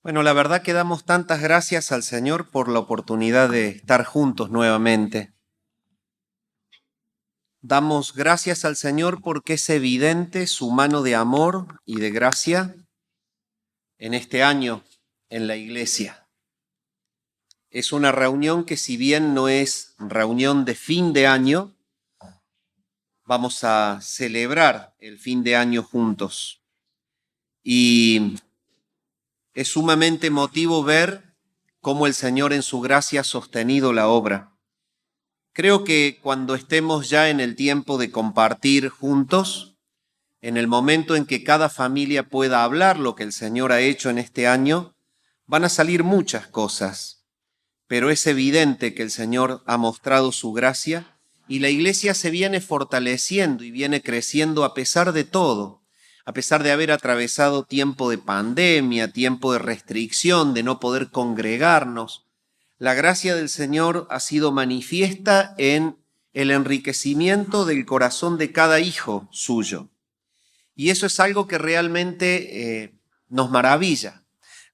Bueno, la verdad que damos tantas gracias al Señor por la oportunidad de estar juntos nuevamente. Damos gracias al Señor porque es evidente su mano de amor y de gracia en este año en la iglesia. Es una reunión que, si bien no es reunión de fin de año, vamos a celebrar el fin de año juntos. Y es sumamente emotivo ver cómo el Señor en su gracia ha sostenido la obra. Creo que cuando estemos ya en el tiempo de compartir juntos, en el momento en que cada familia pueda hablar lo que el Señor ha hecho en este año, van a salir muchas cosas, pero es evidente que el Señor ha mostrado su gracia y la iglesia se viene fortaleciendo y viene creciendo a pesar de todo, a pesar de haber atravesado tiempo de pandemia, tiempo de restricción, de no poder congregarnos. La gracia del Señor ha sido manifiesta en el enriquecimiento del corazón de cada hijo suyo. Y eso es algo que realmente nos maravilla,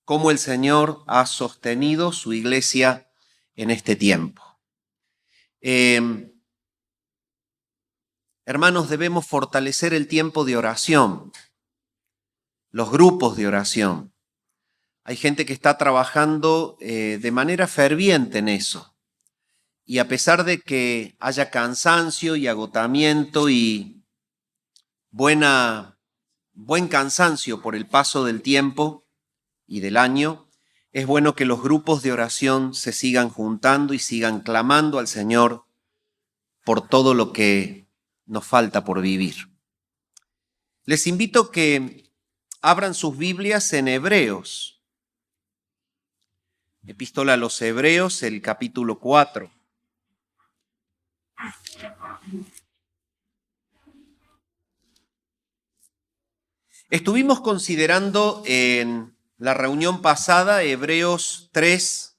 cómo el Señor ha sostenido su iglesia en este tiempo. Hermanos, debemos fortalecer el tiempo de oración, los grupos de oración. Hay gente que está trabajando de manera ferviente en eso. Y a pesar de que haya cansancio y agotamiento y buen cansancio por el paso del tiempo y del año, es bueno que los grupos de oración se sigan juntando y sigan clamando al Señor por todo lo que nos falta por vivir. Les invito que abran sus Biblias en Hebreos. Epístola a los Hebreos, el capítulo 4. Estuvimos considerando en la reunión pasada Hebreos 3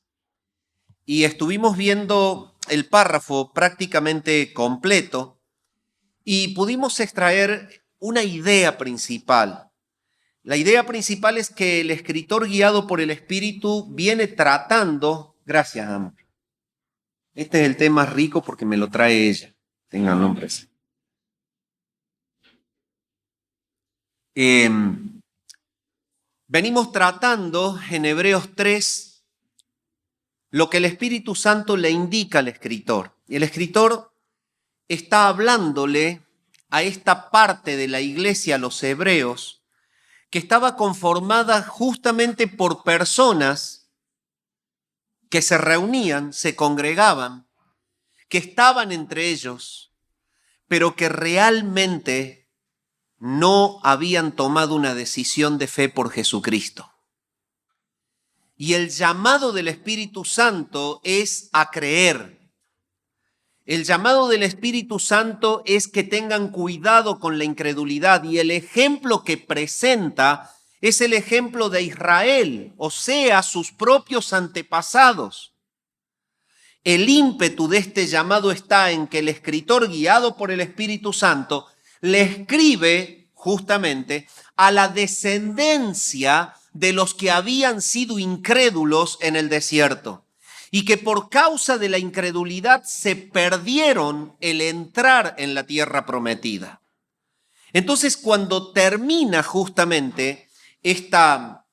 y estuvimos viendo el párrafo prácticamente completo y pudimos extraer una idea principal. La idea principal es que el escritor, guiado por el Espíritu, viene tratando... Gracias, amor. Este es el tema rico porque me lo trae ella. Ténganlo presente. Venimos tratando en Hebreos 3 lo que el Espíritu Santo le indica al escritor. Y el escritor está hablándole a esta parte de la iglesia, a los hebreos, que estaba conformada justamente por personas que se reunían, se congregaban, que estaban entre ellos, pero que realmente no habían tomado una decisión de fe por Jesucristo. Y el llamado del Espíritu Santo es a creer. El llamado del Espíritu Santo es que tengan cuidado con la incredulidad, y el ejemplo que presenta es el ejemplo de Israel, o sea, sus propios antepasados. El ímpetu de este llamado está en que el escritor, guiado por el Espíritu Santo, le escribe justamente a la descendencia de los que habían sido incrédulos en el desierto y que por causa de la incredulidad se perdieron el entrar en la tierra prometida. Entonces, cuando termina justamente esta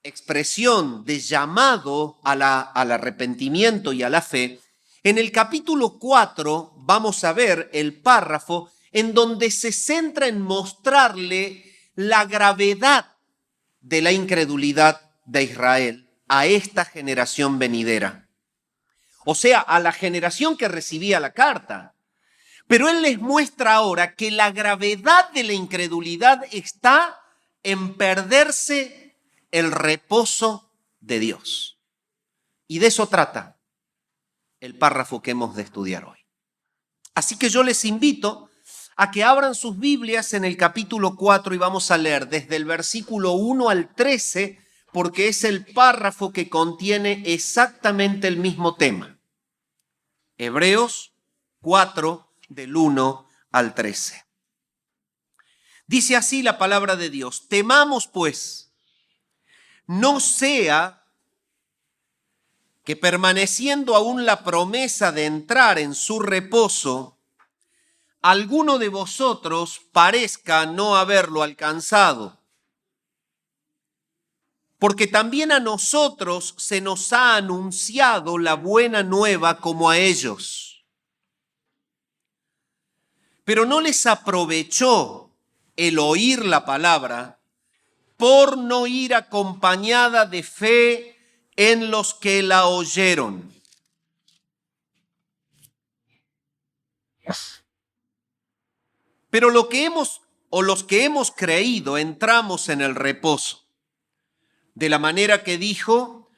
expresión de llamado al arrepentimiento y a la fe, en el capítulo 4 vamos a ver el párrafo en donde se centra en mostrarle la gravedad de la incredulidad de Israel a esta generación venidera. O sea, a la generación que recibía la carta. Pero él les muestra ahora que la gravedad de la incredulidad está en perderse el reposo de Dios. Y de eso trata el párrafo que hemos de estudiar hoy. Así que yo les invito a que abran sus Biblias en el capítulo 4 y vamos a leer desde el versículo 1 al 13, porque es el párrafo que contiene exactamente el mismo tema. Hebreos 4, del 1 al 13. Dice así la palabra de Dios: temamos pues, no sea que permaneciendo aún la promesa de entrar en su reposo, alguno de vosotros parezca no haberlo alcanzado. Porque también a nosotros se nos ha anunciado la buena nueva como a ellos. Pero no les aprovechó el oír la palabra por no ir acompañada de fe en los que la oyeron. Pero los que hemos creído entramos en el reposo. De la manera que dijo,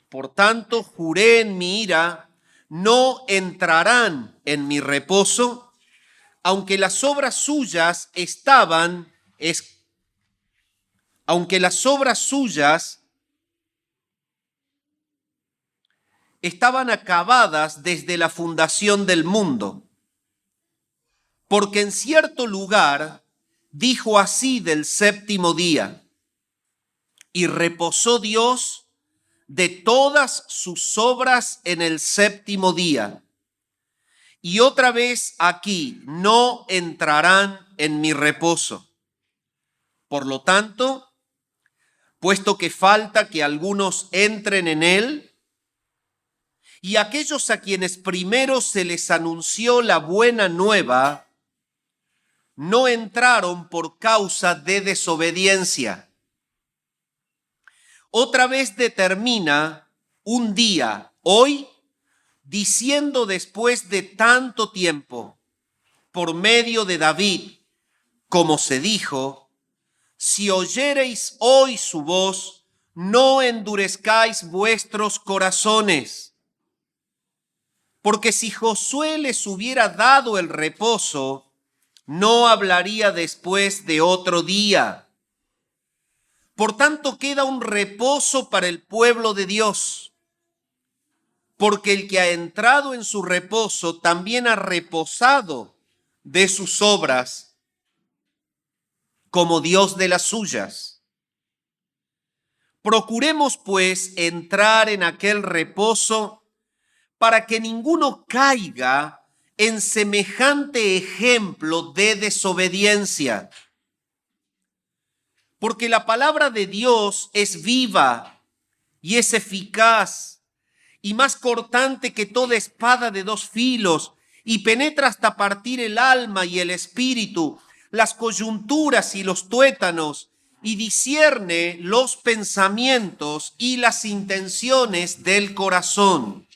por tanto juré en mi ira, no entrarán en mi reposo, aunque las obras suyas estaban acabadas desde la fundación del mundo. Porque en cierto lugar dijo así del séptimo día, y reposó Dios de todas sus obras en el séptimo día. Y otra vez aquí, no entrarán en mi reposo. Por lo tanto, puesto que falta que algunos entren en él, y aquellos a quienes primero se les anunció la buena nueva, no entraron por causa de desobediencia. Otra vez determina un día, hoy, diciendo después de tanto tiempo, por medio de David, como se dijo, si oyereis hoy su voz, no endurezcáis vuestros corazones. Porque si Josué les hubiera dado el reposo, no hablaría después de otro día. Por tanto, queda un reposo para el pueblo de Dios, porque el que ha entrado en su reposo también ha reposado de sus obras, como Dios de las suyas. Procuremos, pues, entrar en aquel reposo para que ninguno caiga en semejante ejemplo de desobediencia. Porque la palabra de Dios es viva y es eficaz y más cortante que toda espada de dos filos, y penetra hasta partir el alma y el espíritu, las coyunturas y los tuétanos, y discierne los pensamientos y las intenciones del corazón.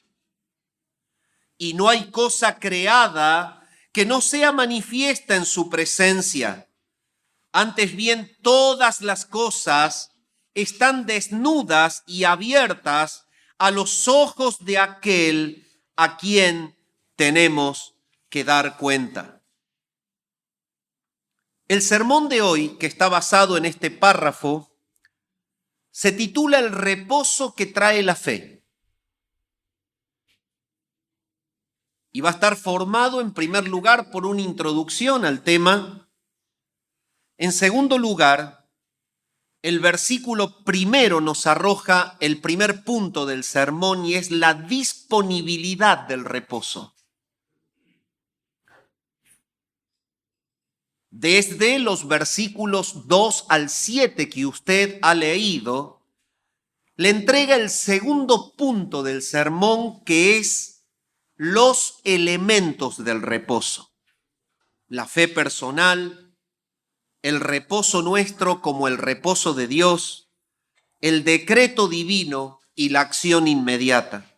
Y no hay cosa creada que no sea manifiesta en su presencia. Antes bien, todas las cosas están desnudas y abiertas a los ojos de aquel a quien tenemos que dar cuenta. El sermón de hoy, que está basado en este párrafo, se titula El reposo que trae la fe. Y va a estar formado en primer lugar por una introducción al tema. En segundo lugar, el versículo primero nos arroja el primer punto del sermón y es la disponibilidad del reposo. Desde los versículos 2 al 7 que usted ha leído, le entrega el segundo punto del sermón, que es los elementos del reposo. La fe personal, el reposo nuestro como el reposo de Dios, el decreto divino y la acción inmediata.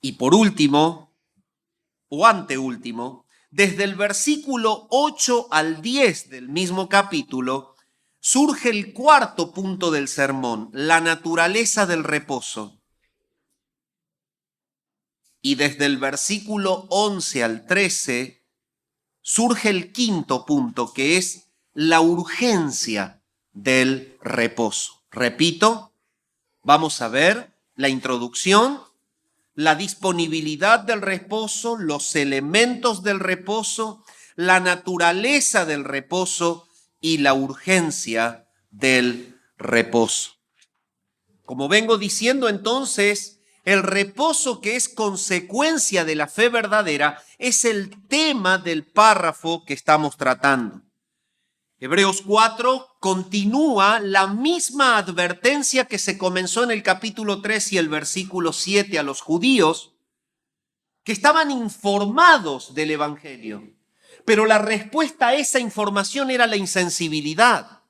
Y por último, o anteúltimo, desde el versículo 8 al 10 del mismo capítulo, surge el cuarto punto del sermón, la naturaleza del reposo. Y desde el versículo 11 al 13, surge el quinto punto, que es la urgencia del reposo. Repito, vamos a ver la introducción, la disponibilidad del reposo, los elementos del reposo, la naturaleza del reposo y la urgencia del reposo. Como vengo diciendo entonces, el reposo que es consecuencia de la fe verdadera es el tema del párrafo que estamos tratando. Hebreos 4 continúa la misma advertencia que se comenzó en el capítulo 3 y el versículo 7 a los judíos que estaban informados del Evangelio, pero la respuesta a esa información era la insensibilidad.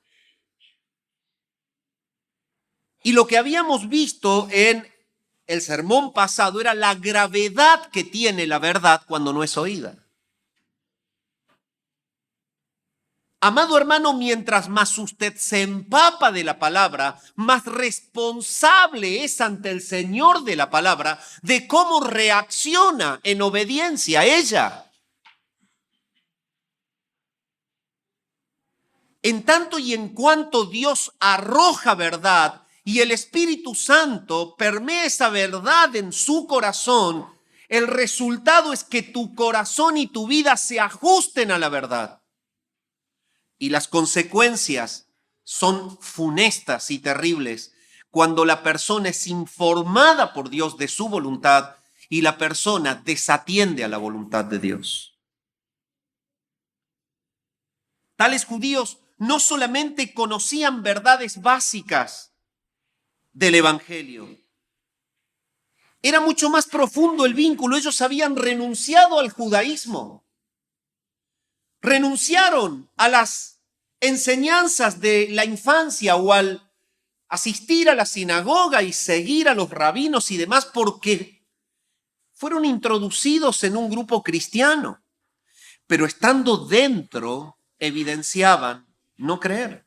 Y lo que habíamos visto en el sermón pasado era la gravedad que tiene la verdad cuando no es oída. Amado hermano, mientras más usted se empapa de la palabra, más responsable es ante el Señor de la palabra de cómo reacciona en obediencia a ella. En tanto y en cuanto Dios arroja verdad y el Espíritu Santo permea esa verdad en su corazón, el resultado es que tu corazón y tu vida se ajusten a la verdad. Y las consecuencias son funestas y terribles cuando la persona es informada por Dios de su voluntad y la persona desatiende a la voluntad de Dios. Tales judíos no solamente conocían verdades básicas del Evangelio, era mucho más profundo el vínculo. Ellos habían renunciado al judaísmo, renunciaron a las enseñanzas de la infancia o al asistir a la sinagoga y seguir a los rabinos y demás porque fueron introducidos en un grupo cristiano, pero estando dentro evidenciaban no creer.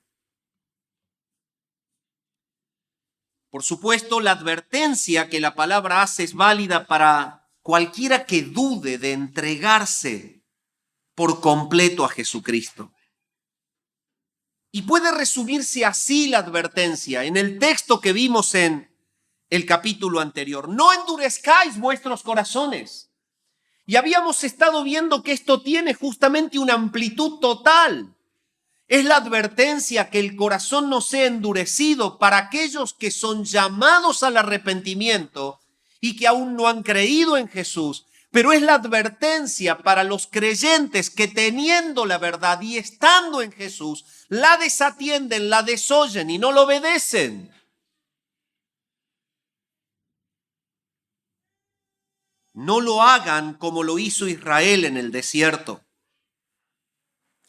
Por supuesto, la advertencia que la palabra hace es válida para cualquiera que dude de entregarse por completo a Jesucristo. Y puede resumirse así la advertencia en el texto que vimos en el capítulo anterior. No endurezcáis vuestros corazones. Y habíamos estado viendo que esto tiene justamente una amplitud total. Es la advertencia que el corazón no sea endurecido para aquellos que son llamados al arrepentimiento y que aún no han creído en Jesús. Pero es la advertencia para los creyentes que teniendo la verdad y estando en Jesús, la desatienden, la desoyen y no lo obedecen. No lo hagan como lo hizo Israel en el desierto.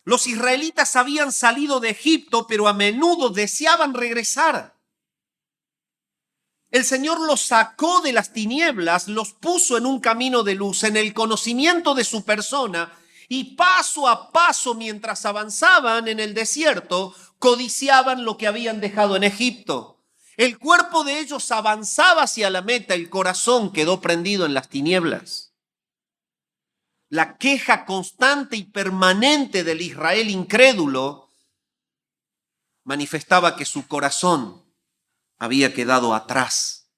Los israelitas habían salido de Egipto, pero a menudo deseaban regresar. El Señor los sacó de las tinieblas, los puso en un camino de luz, en el conocimiento de su persona, y paso a paso, mientras avanzaban en el desierto, codiciaban lo que habían dejado en Egipto. El cuerpo de ellos avanzaba hacia la meta, el corazón quedó prendido en las tinieblas. La queja constante y permanente del Israel incrédulo manifestaba que su corazón había quedado atrás,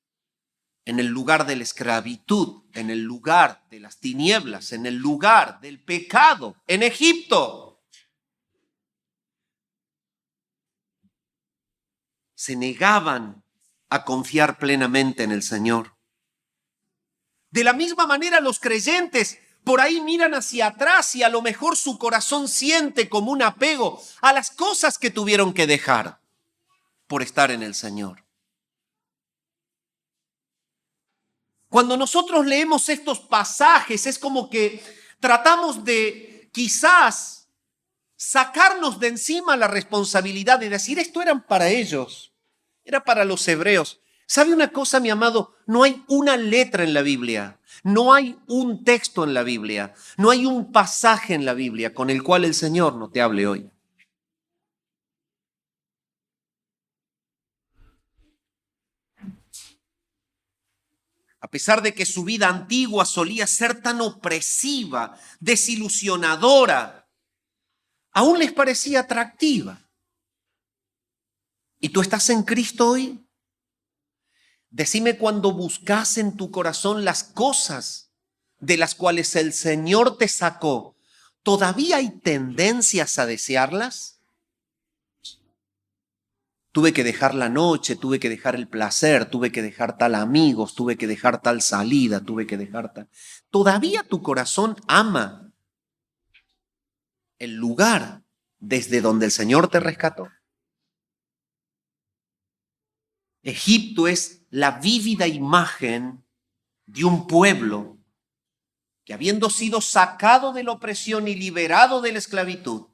en el lugar de la esclavitud, en el lugar de las tinieblas, en el lugar del pecado, en Egipto. Se negaban a confiar plenamente en el Señor. De la misma manera, los creyentes por ahí miran hacia atrás y a lo mejor su corazón siente como un apego a las cosas que tuvieron que dejar por estar en el Señor. Cuando nosotros leemos estos pasajes es como que tratamos de quizás sacarnos de encima la responsabilidad de decir esto eran para ellos, era para los hebreos. ¿Sabe una cosa, mi amado? No hay una letra en la Biblia, no hay un texto en la Biblia, no hay un pasaje en la Biblia con el cual el Señor no te hable hoy. A pesar de que su vida antigua solía ser tan opresiva, desilusionadora, aún les parecía atractiva. ¿Y tú estás en Cristo hoy? Decime cuando buscas en tu corazón las cosas de las cuales el Señor te sacó, ¿todavía hay tendencias a desearlas? Tuve que dejar la noche, tuve que dejar el placer, tuve que dejar tal amigos, tuve que dejar tal salida, tuve que dejar tal... ¿Todavía tu corazón ama el lugar desde donde el Señor te rescató? Egipto es la vívida imagen de un pueblo que, habiendo sido sacado de la opresión y liberado de la esclavitud,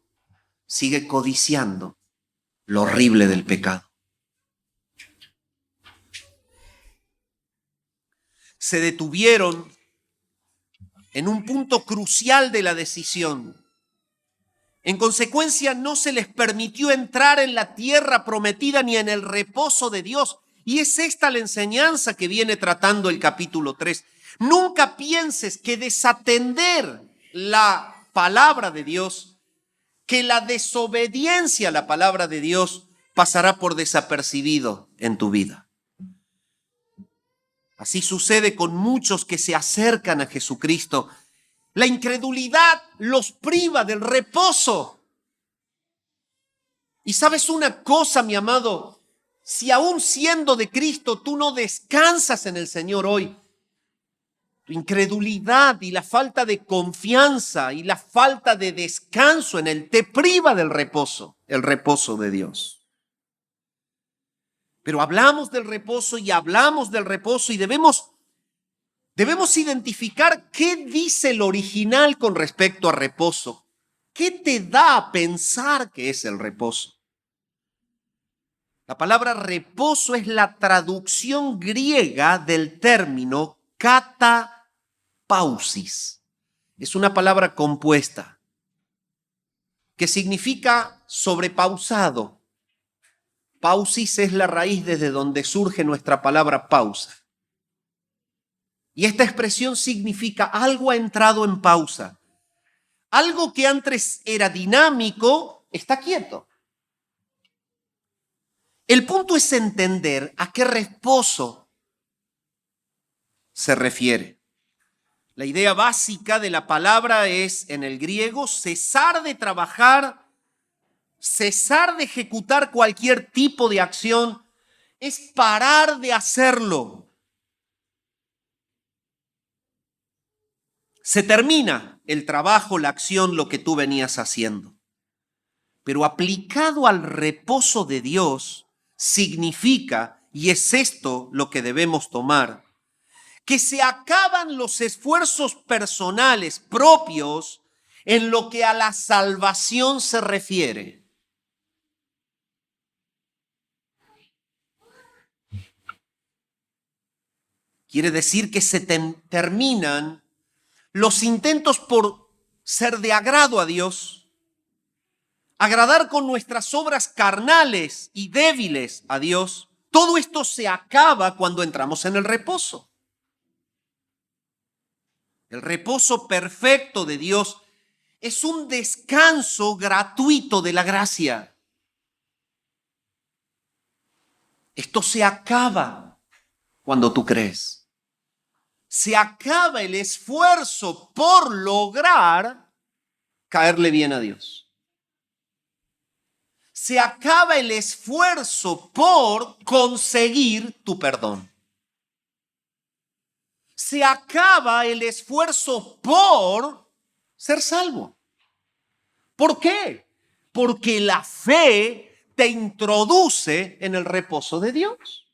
sigue codiciando lo horrible del pecado. Se detuvieron en un punto crucial de la decisión. En consecuencia, no se les permitió entrar en la tierra prometida ni en el reposo de Dios. Y es esta la enseñanza que viene tratando el capítulo 3. Nunca pienses que desatender la palabra de Dios, que la desobediencia a la palabra de Dios pasará por desapercibido en tu vida. Así sucede con muchos que se acercan a Jesucristo. La incredulidad los priva del reposo. Y sabes una cosa, mi amado, si aún siendo de Cristo tú no descansas en el Señor hoy, tu incredulidad y la falta de confianza y la falta de descanso en Él te priva del reposo, el reposo de Dios. Pero hablamos del reposo y hablamos del reposo y debemos identificar qué dice el original con respecto a reposo. ¿Qué te da a pensar que es el reposo? La palabra reposo es la traducción griega del término katapausis. Es una palabra compuesta que significa sobrepausado. Pausis es la raíz desde donde surge nuestra palabra pausa. Y esta expresión significa algo ha entrado en pausa. Algo que antes era dinámico está quieto. El punto es entender a qué reposo se refiere. La idea básica de la palabra es, en el griego, cesar de trabajar, cesar de ejecutar cualquier tipo de acción, es parar de hacerlo. Se termina el trabajo, la acción, lo que tú venías haciendo. Pero aplicado al reposo de Dios, significa, y es esto lo que debemos tomar, que se acaban los esfuerzos personales propios en lo que a la salvación se refiere. Quiere decir que se terminan los intentos por ser de agrado a Dios, agradar con nuestras obras carnales y débiles a Dios. Todo esto se acaba cuando entramos en el reposo. El reposo perfecto de Dios es un descanso gratuito de la gracia. Esto se acaba cuando tú crees. Se acaba el esfuerzo por lograr caerle bien a Dios. Se acaba el esfuerzo por conseguir tu perdón. Se acaba el esfuerzo por ser salvo. ¿Por qué? Porque la fe te introduce en el reposo de Dios.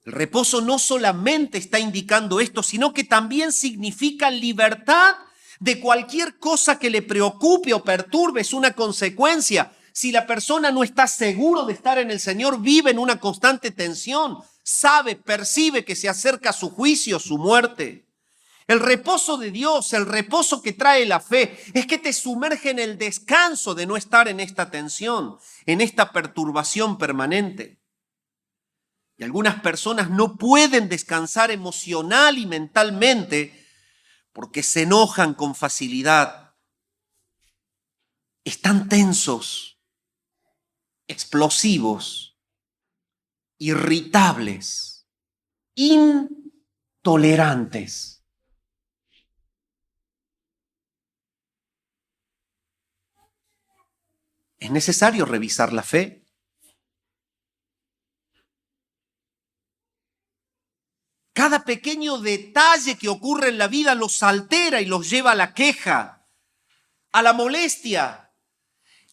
El reposo no solamente está indicando esto, sino que también significa libertad de cualquier cosa que le preocupe o perturbe. Es una consecuencia. Si la persona no está seguro de estar en el Señor, vive en una constante tensión, sabe, percibe que se acerca su juicio, su muerte. El reposo de Dios, el reposo que trae la fe, es que te sumerge en el descanso de no estar en esta tensión, en esta perturbación permanente. Y algunas personas no pueden descansar emocional y mentalmente porque se enojan con facilidad. Están tensos, explosivos, irritables, intolerantes. Es necesario revisar la fe. Cada pequeño detalle que ocurre en la vida los altera y los lleva a la queja, a la molestia.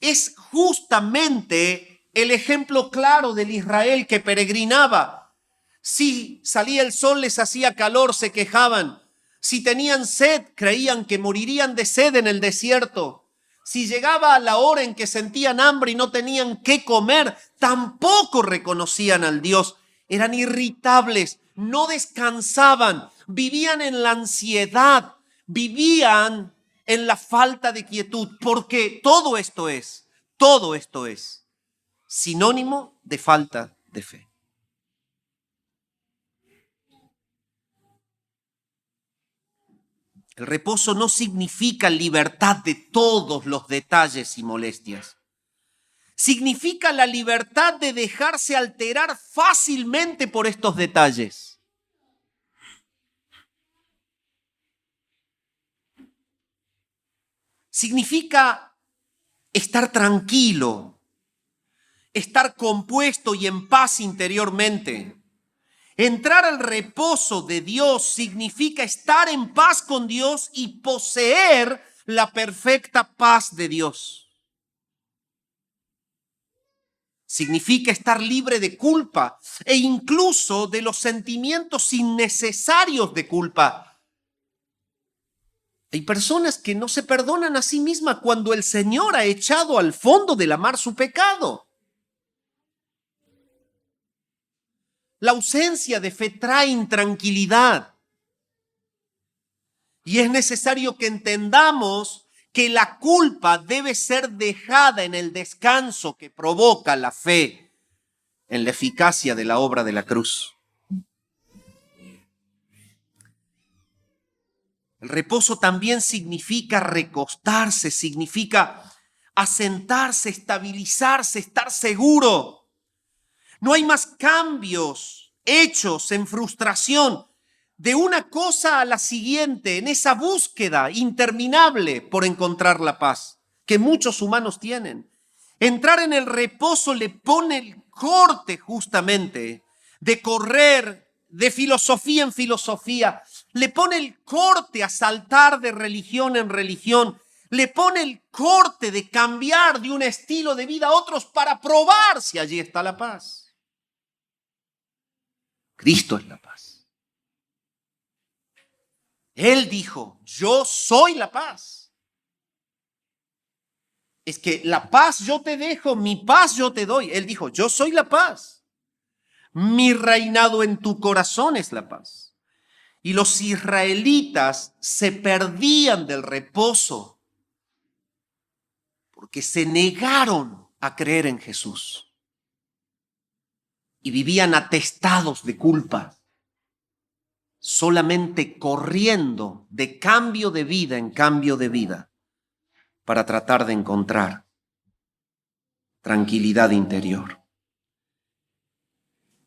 Es justamente el ejemplo claro del Israel que peregrinaba. Si salía el sol, les hacía calor, se quejaban. Si tenían sed, creían que morirían de sed en el desierto. Si llegaba la hora en que sentían hambre y no tenían qué comer, tampoco reconocían al Dios. Eran irritables, no descansaban, vivían en la ansiedad, vivían en la falta de quietud, porque todo esto es sinónimo de falta de fe. El reposo no significa libertad de todos los detalles y molestias. Significa la libertad de dejarse alterar fácilmente por estos detalles. Significa estar tranquilo, estar compuesto y en paz interiormente. Entrar al reposo de Dios significa estar en paz con Dios y poseer la perfecta paz de Dios. Significa estar libre de culpa e incluso de los sentimientos innecesarios de culpa. Hay personas que no se perdonan a sí mismas cuando el Señor ha echado al fondo de la mar su pecado. La ausencia de fe trae intranquilidad. Y es necesario que entendamos que la culpa debe ser dejada en el descanso que provoca la fe, en la eficacia de la obra de la cruz. El reposo también significa recostarse, significa asentarse, estabilizarse, estar seguro. No hay más cambios hechos en frustración de una cosa a la siguiente, en esa búsqueda interminable por encontrar la paz que muchos humanos tienen. Entrar en el reposo le pone el corte justamente de correr de filosofía en filosofía, le pone el corte a saltar de religión en religión, le pone el corte de cambiar de un estilo de vida a otros para probar si allí está la paz. Cristo es la paz. Él dijo, yo soy la paz. Es que la paz yo te dejo, mi paz yo te doy. Él dijo, yo soy la paz. Mi reinado en tu corazón es la paz. Y los israelitas se perdían del reposo porque se negaron a creer en Jesús. Y vivían atestados de culpa, solamente corriendo de cambio de vida en cambio de vida para tratar de encontrar tranquilidad interior.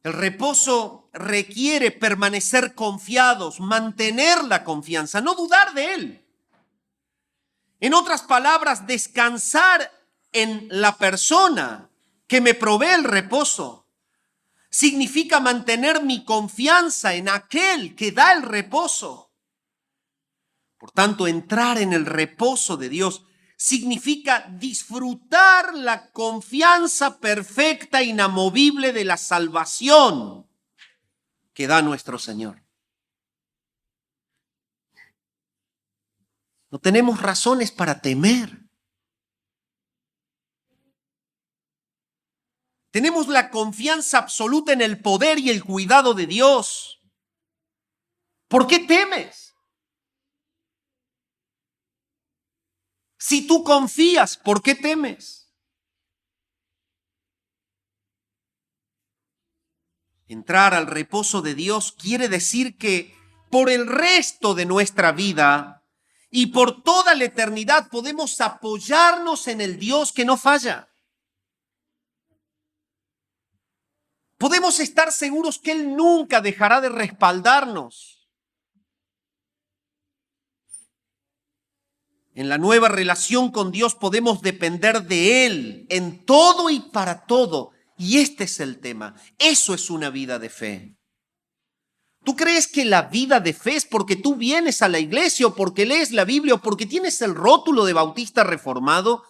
El reposo requiere permanecer confiados, mantener la confianza, no dudar de él. En otras palabras, descansar en la persona que me provee el reposo significa mantener mi confianza en aquel que da el reposo. Por tanto, entrar en el reposo de Dios significa disfrutar la confianza perfecta, inamovible de la salvación que da nuestro Señor. No tenemos razones para temer. Tenemos la confianza absoluta en el poder y el cuidado de Dios. ¿Por qué temes? Si tú confías, ¿por qué temes? Entrar al reposo de Dios quiere decir que por el resto de nuestra vida y por toda la eternidad podemos apoyarnos en el Dios que no falla. Podemos estar seguros que Él nunca dejará de respaldarnos. En la nueva relación con Dios podemos depender de Él en todo y para todo. Y este es el tema. Eso es una vida de fe. ¿Tú crees que la vida de fe es porque tú vienes a la iglesia o porque lees la Biblia o porque tienes el rótulo de bautista reformado?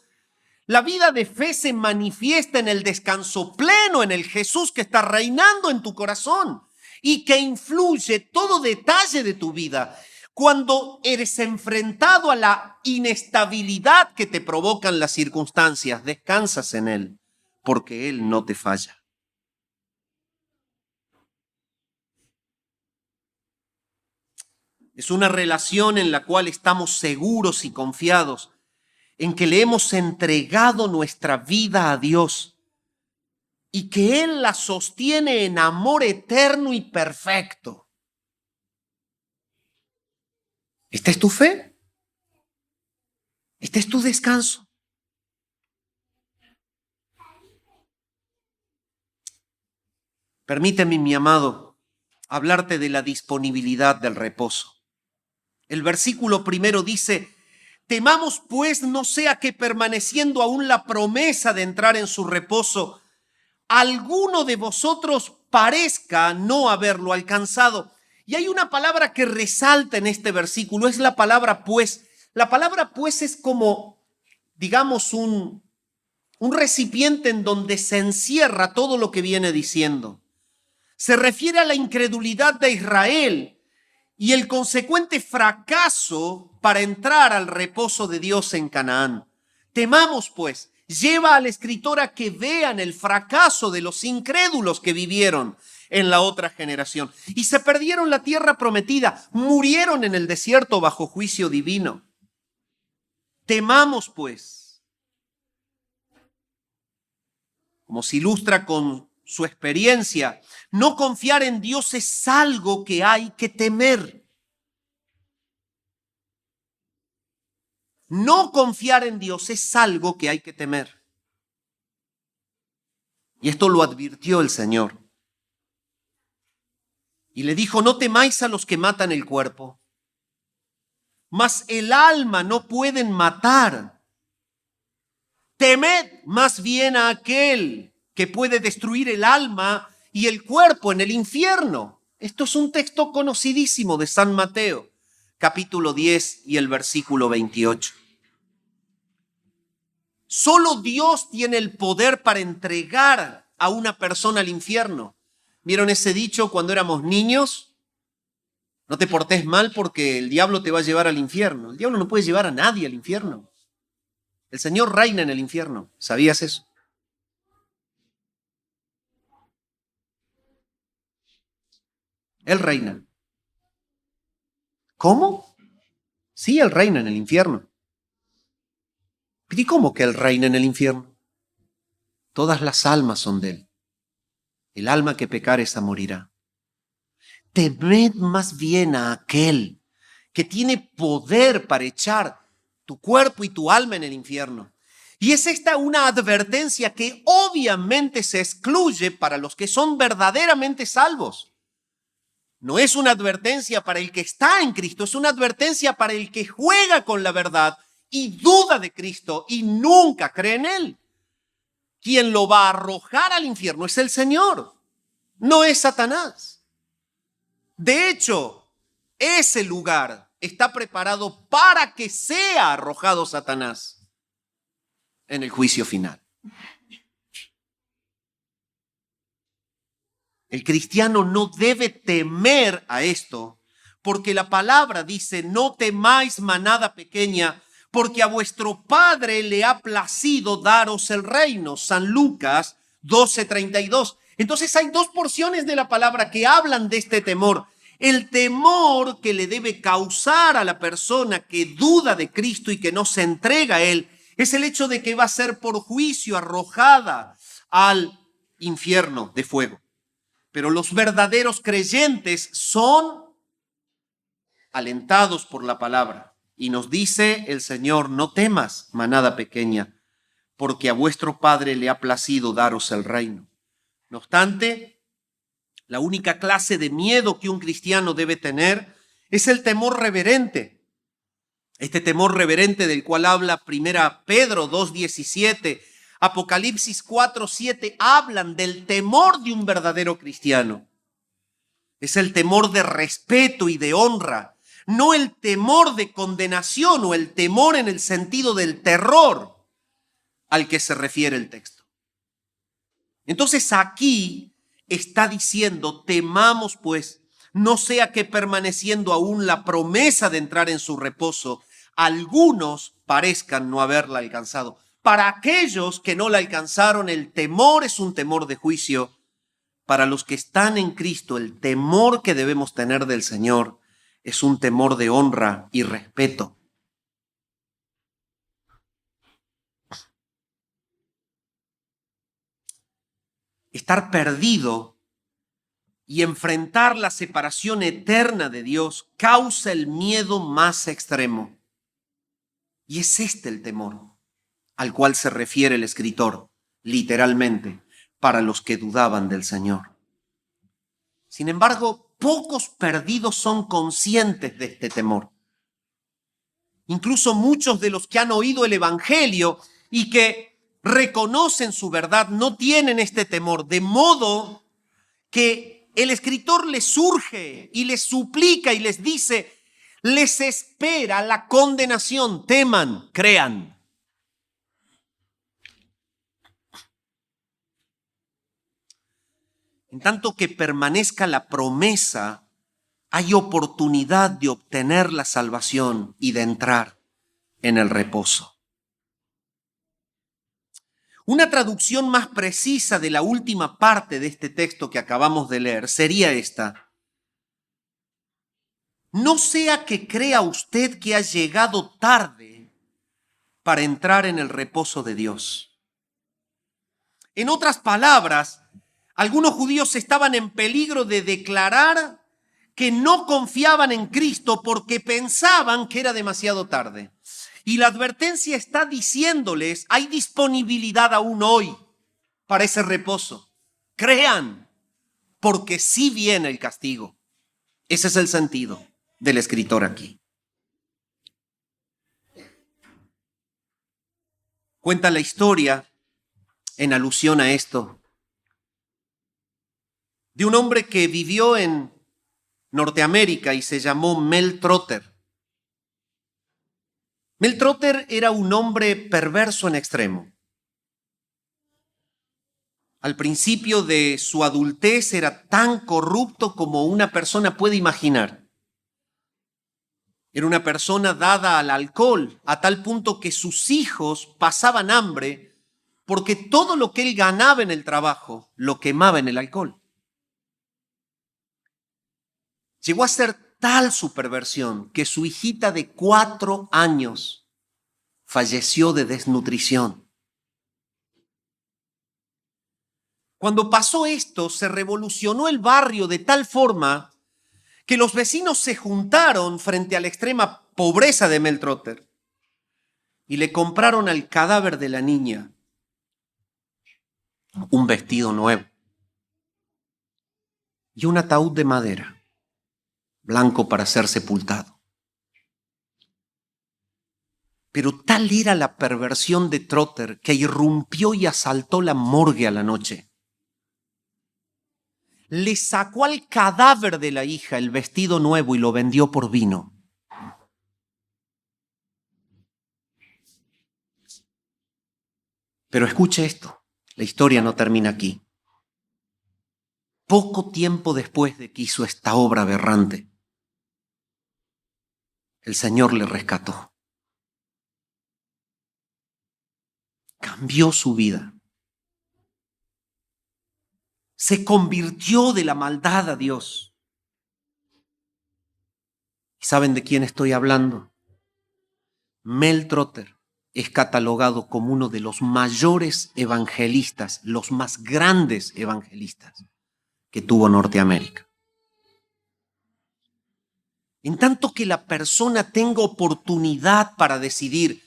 La vida de fe se manifiesta en el descanso pleno, en el Jesús que está reinando en tu corazón y que influye todo detalle de tu vida. Cuando eres enfrentado a la inestabilidad que te provocan las circunstancias, descansas en Él, porque Él no te falla. Es una relación en la cual estamos seguros y confiados en que le hemos entregado nuestra vida a Dios y que Él la sostiene en amor eterno y perfecto. ¿Esta es tu fe? ¿Este es tu descanso? Permíteme, mi amado, hablarte de la disponibilidad del reposo. El versículo primero dice: temamos pues no sea que permaneciendo aún la promesa de entrar en su reposo, alguno de vosotros parezca no haberlo alcanzado. Y hay una palabra que resalta en este versículo, es la palabra pues. La palabra pues es como, digamos, un recipiente en donde se encierra todo lo que viene diciendo. Se refiere a la incredulidad de Israel y el consecuente fracaso para entrar al reposo de Dios en Canaán. Temamos, pues, lleva al escritor a que vean el fracaso de los incrédulos que vivieron en la otra generación y se perdieron la tierra prometida, murieron en el desierto bajo juicio divino. Temamos, pues, como se ilustra con su experiencia, no confiar en Dios es algo que hay que temer. No confiar en Dios es algo que hay que temer. Y esto lo advirtió el Señor. Y le dijo: no temáis a los que matan el cuerpo, mas el alma no pueden matar. Temed más bien a aquel que puede destruir el alma y el cuerpo en el infierno. Esto es un texto conocidísimo de San Mateo, capítulo 10 y el versículo 28. Solo Dios tiene el poder para entregar a una persona al infierno. ¿Vieron ese dicho cuando éramos niños? No te portes mal porque el diablo te va a llevar al infierno. El diablo no puede llevar a nadie al infierno. El Señor reina en el infierno. ¿Sabías eso? Él reina. ¿Cómo? Sí, Él reina en el infierno. ¿Y cómo que Él reina en el infierno? Todas las almas son de Él. El alma que pecare, esa morirá. Temed más bien a aquel que tiene poder para echar tu cuerpo y tu alma en el infierno. Y es esta una advertencia que obviamente se excluye para los que son verdaderamente salvos. No es una advertencia para el que está en Cristo, es una advertencia para el que juega con la verdad y duda de Cristo y nunca cree en Él. Quien lo va a arrojar al infierno es el Señor, no es Satanás. De hecho, ese lugar está preparado para que sea arrojado Satanás en el juicio final. El cristiano no debe temer a esto, porque la palabra dice: no temáis, manada pequeña, porque a vuestro Padre le ha placido daros el reino. San Lucas 12:32. Entonces hay dos porciones de la palabra que hablan de este temor. El temor que le debe causar a la persona que duda de Cristo y que no se entrega a Él es el hecho de que va a ser por juicio arrojada al infierno de fuego. Pero los verdaderos creyentes son alentados por la palabra. Y nos dice el Señor: no temas, manada pequeña, porque a vuestro Padre le ha placido daros el reino. No obstante, la única clase de miedo que un cristiano debe tener es el temor reverente. Este temor reverente del cual habla 1 Pedro 2:17, Apocalipsis 4:7, hablan del temor de un verdadero cristiano. Es el temor de respeto y de honra, no el temor de condenación o el temor en el sentido del terror al que se refiere el texto. Entonces aquí está diciendo, temamos pues, no sea que permaneciendo aún la promesa de entrar en su reposo, algunos parezcan no haberla alcanzado. Para aquellos que no la alcanzaron, el temor es un temor de juicio. Para los que están en Cristo, el temor que debemos tener del Señor es un temor de honra y respeto. Estar perdido y enfrentar la separación eterna de Dios causa el miedo más extremo. Y es este el temor al cual se refiere el escritor, literalmente, para los que dudaban del Señor. Sin embargo, pocos perdidos son conscientes de este temor. Incluso muchos de los que han oído el Evangelio y que reconocen su verdad no tienen este temor, de modo que el escritor les surge y les suplica y les dice, les espera la condenación, teman, crean. En tanto que permanezca la promesa, hay oportunidad de obtener la salvación y de entrar en el reposo. Una traducción más precisa de la última parte de este texto que acabamos de leer sería esta. No sea que crea usted que ha llegado tarde para entrar en el reposo de Dios. En otras palabras, algunos judíos estaban en peligro de declarar que no confiaban en Cristo porque pensaban que era demasiado tarde. Y la advertencia está diciéndoles, hay disponibilidad aún hoy para ese reposo. Crean, porque sí viene el castigo. Ese es el sentido del escritor aquí. Cuenta la historia, en alusión a esto, de un hombre que vivió en Norteamérica y se llamó Mel Trotter. Mel Trotter era un hombre perverso en extremo. Al principio de su adultez era tan corrupto como una persona puede imaginar. Era una persona dada al alcohol, a tal punto que sus hijos pasaban hambre porque todo lo que él ganaba en el trabajo lo quemaba en el alcohol. Llegó a ser tal su perversión que su hijita de 4 años falleció de desnutrición. Cuando pasó esto, se revolucionó el barrio de tal forma que los vecinos se juntaron frente a la extrema pobreza de Mel Trotter y le compraron al cadáver de la niña un vestido nuevo y un ataúd de madera, blanco para ser sepultado. Pero tal era la perversión de Trotter que irrumpió y asaltó la morgue a la noche. Le sacó al cadáver de la hija el vestido nuevo y lo vendió por vino. Pero escuche esto, la historia no termina aquí. Poco tiempo después de que hizo esta obra aberrante, el Señor le rescató. Cambió su vida. Se convirtió de la maldad a Dios. ¿Y saben de quién estoy hablando? Mel Trotter es catalogado como uno de los mayores evangelistas, los más grandes evangelistas que tuvo Norteamérica. En tanto que la persona tenga oportunidad para decidir,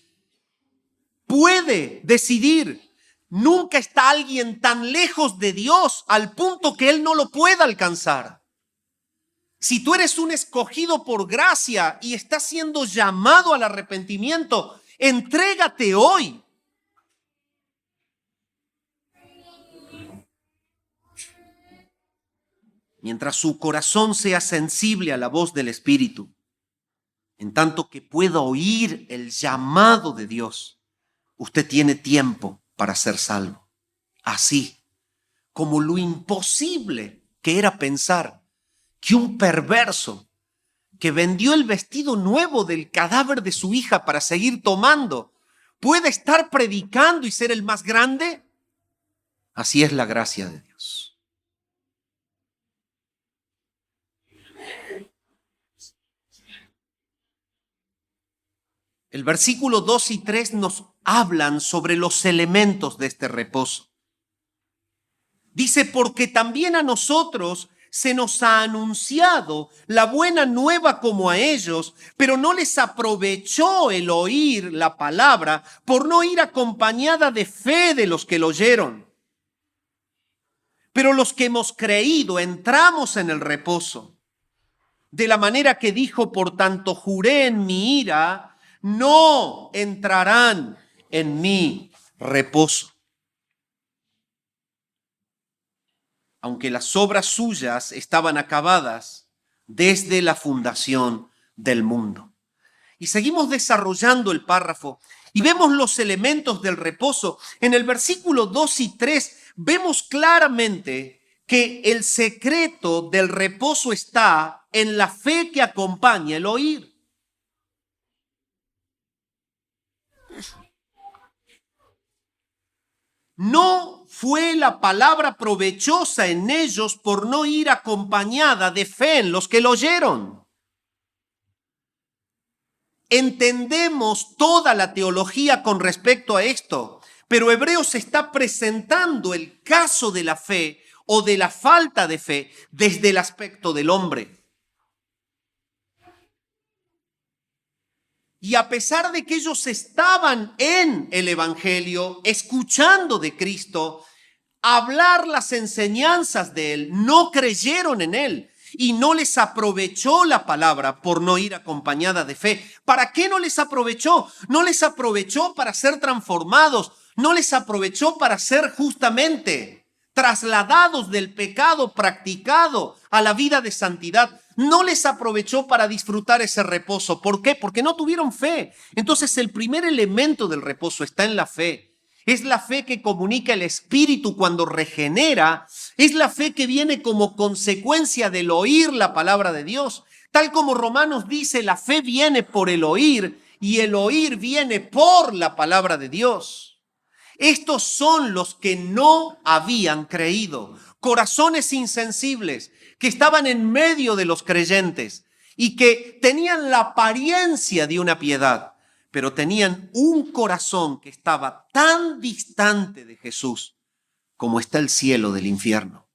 puede decidir. Nunca está alguien tan lejos de Dios al punto que él no lo pueda alcanzar. Si tú eres un escogido por gracia y estás siendo llamado al arrepentimiento, entrégate hoy. Mientras su corazón sea sensible a la voz del Espíritu, en tanto que pueda oír el llamado de Dios, usted tiene tiempo para ser salvo. Así como lo imposible que era pensar que un perverso que vendió el vestido nuevo del cadáver de su hija para seguir tomando puede estar predicando y ser el más grande. Así es la gracia de Dios. El versículo 2 y 3 nos hablan sobre los elementos de este reposo. Dice, porque también a nosotros se nos ha anunciado la buena nueva como a ellos, pero no les aprovechó el oír la palabra por no ir acompañada de fe de los que lo oyeron. Pero los que hemos creído entramos en el reposo. De la manera que dijo, por tanto juré en mi ira, no entrarán en mi reposo. Aunque las obras suyas estaban acabadas desde la fundación del mundo. Y seguimos desarrollando el párrafo y vemos los elementos del reposo. En el versículo 2 y 3 vemos claramente que el secreto del reposo está en la fe que acompaña el oír. No fue la palabra provechosa en ellos por no ir acompañada de fe en los que lo oyeron. Entendemos toda la teología con respecto a esto, pero Hebreos está presentando el caso de la fe o de la falta de fe desde el aspecto del hombre. Y a pesar de que ellos estaban en el Evangelio, escuchando de Cristo, hablar las enseñanzas de Él, no creyeron en Él y no les aprovechó la palabra por no ir acompañada de fe. ¿Para qué no les aprovechó? No les aprovechó para ser transformados, no les aprovechó para ser justamente trasladados del pecado practicado a la vida de santidad. No les aprovechó para disfrutar ese reposo. ¿Por qué? Porque no tuvieron fe. Entonces el primer elemento del reposo está en la fe. Es la fe que comunica el Espíritu cuando regenera. Es la fe que viene como consecuencia del oír la palabra de Dios. Tal como Romanos dice, la fe viene por el oír y el oír viene por la palabra de Dios. Estos son los que no habían creído, corazones insensibles, que estaban en medio de los creyentes y que tenían la apariencia de una piedad, pero tenían un corazón que estaba tan distante de Jesús como está el cielo del infierno.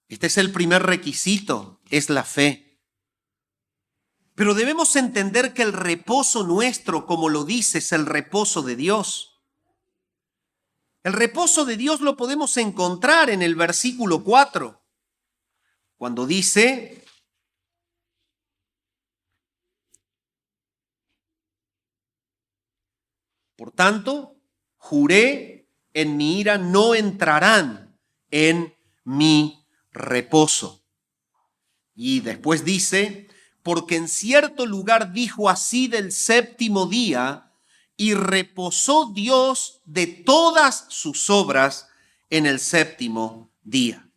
Este es el primer requisito, es la fe. Pero debemos entender que el reposo nuestro, como lo dice, es el reposo de Dios. El reposo de Dios lo podemos encontrar en el versículo 4, cuando dice: por tanto, juré en mi ira, no entrarán en mi reposo. Y después dice: porque en cierto lugar dijo así del séptimo día, y reposó Dios de todas sus obras en el séptimo día.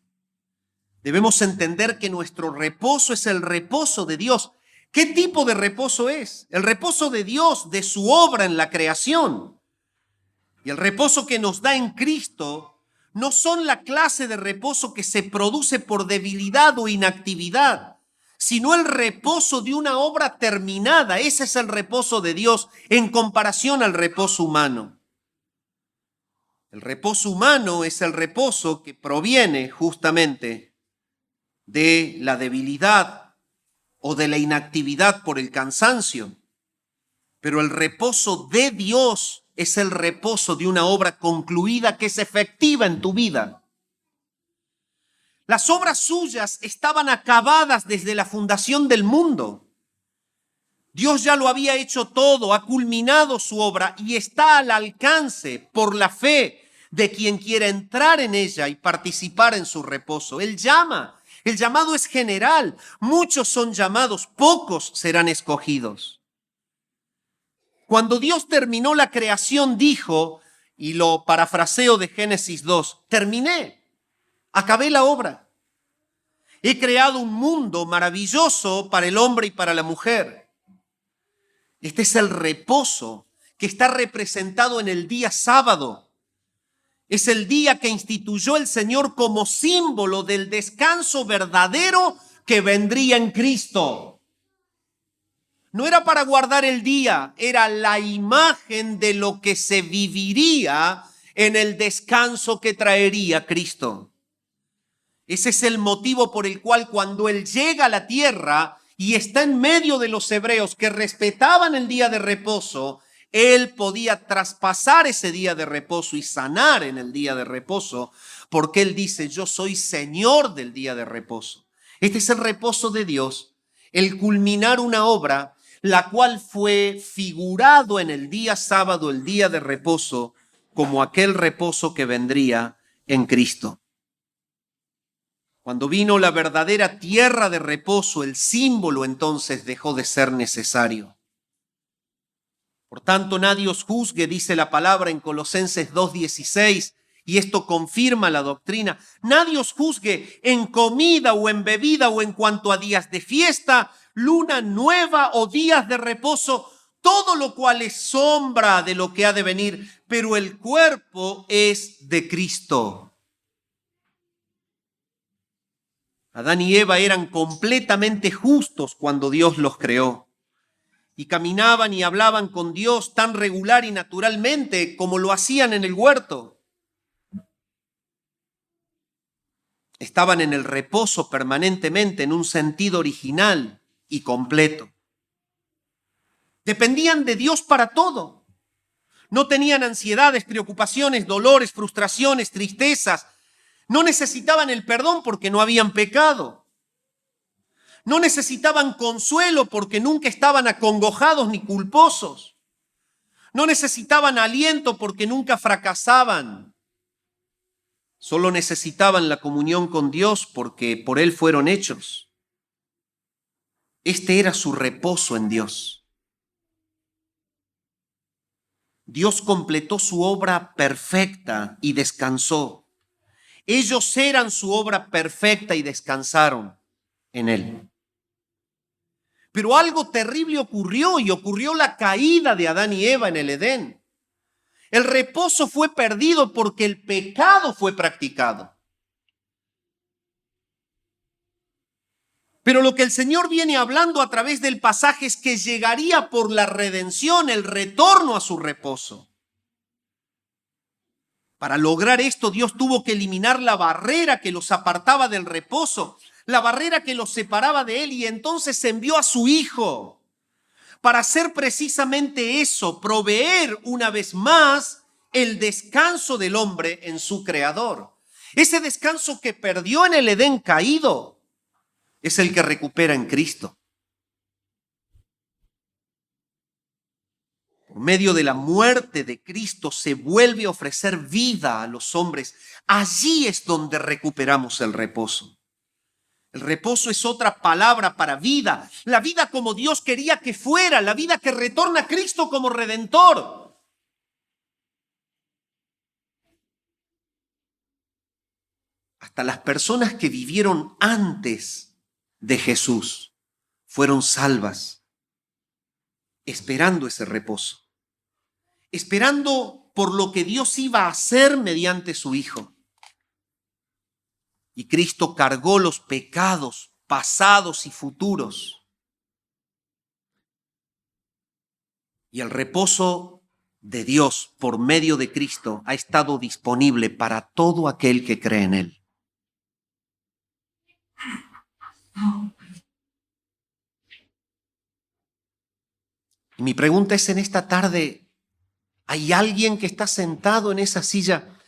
Debemos entender que nuestro reposo es el reposo de Dios. ¿Qué tipo de reposo es? El reposo de Dios, de su obra en la creación. Y el reposo que nos da en Cristo no son la clase de reposo que se produce por debilidad o inactividad, sino el reposo de una obra terminada. Ese es el reposo de Dios en comparación al reposo humano. El reposo humano es el reposo que proviene justamente de la debilidad o de la inactividad por el cansancio. Pero el reposo de Dios es el reposo de una obra concluida que es efectiva en tu vida. Las obras suyas estaban acabadas desde la fundación del mundo. Dios ya lo había hecho todo, ha culminado su obra y está al alcance por la fe de quien quiera entrar en ella y participar en su reposo. Él llama, el llamado es general. Muchos son llamados, pocos serán escogidos. Cuando Dios terminó la creación, dijo, y lo parafraseo de Génesis 2, terminé, acabé la obra. He creado un mundo maravilloso para el hombre y para la mujer. Este es el reposo que está representado en el día sábado. Es el día que instituyó el Señor como símbolo del descanso verdadero que vendría en Cristo. No era para guardar el día, era la imagen de lo que se viviría en el descanso que traería Cristo. Ese es el motivo por el cual cuando Él llega a la tierra y está en medio de los hebreos que respetaban el día de reposo, Él podía traspasar ese día de reposo y sanar en el día de reposo, porque Él dice, yo soy Señor del día de reposo. Este es el reposo de Dios, el culminar una obra, la cual fue figurado en el día sábado, el día de reposo, como aquel reposo que vendría en Cristo. Cuando vino la verdadera tierra de reposo, el símbolo entonces dejó de ser necesario. Por tanto, nadie os juzgue, dice la palabra en Colosenses 2:16, y esto confirma la doctrina. Nadie os juzgue en comida o en bebida o en cuanto a días de fiesta, luna nueva o días de reposo, todo lo cual es sombra de lo que ha de venir, pero el cuerpo es de Cristo. Adán y Eva eran completamente justos cuando Dios los creó y caminaban y hablaban con Dios tan regular y naturalmente como lo hacían en el huerto. Estaban en el reposo permanentemente en un sentido original y completo. Dependían de Dios para todo. No tenían ansiedades, preocupaciones, dolores, frustraciones, tristezas. No necesitaban el perdón porque no habían pecado. No necesitaban consuelo porque nunca estaban acongojados ni culposos. No necesitaban aliento porque nunca fracasaban. Solo necesitaban la comunión con Dios porque por Él fueron hechos. Este era su reposo en Dios. Dios completó su obra perfecta y descansó. Ellos eran su obra perfecta y descansaron en Él. Pero algo terrible ocurrió y ocurrió la caída de Adán y Eva en el Edén. El reposo fue perdido porque el pecado fue practicado. Pero lo que el Señor viene hablando a través del pasaje es que llegaría por la redención, el retorno a su reposo. Para lograr esto, Dios tuvo que eliminar la barrera que los apartaba del reposo, la barrera que los separaba de Él, y entonces envió a su Hijo para hacer precisamente eso, proveer una vez más el descanso del hombre en su Creador. Ese descanso que perdió en el Edén caído es el que recupera en Cristo. Por medio de la muerte de Cristo se vuelve a ofrecer vida a los hombres. Allí es donde recuperamos el reposo. El reposo es otra palabra para vida, la vida como Dios quería que fuera, la vida que retorna a Cristo como Redentor. Hasta las personas que vivieron antes de Jesús fueron salvas, esperando ese reposo, esperando por lo que Dios iba a hacer mediante su Hijo. Y Cristo cargó los pecados pasados y futuros. Y el reposo de Dios por medio de Cristo ha estado disponible para todo aquel que cree en Él. Y mi pregunta es en esta tarde, ¿hay alguien que está sentado en esa silla,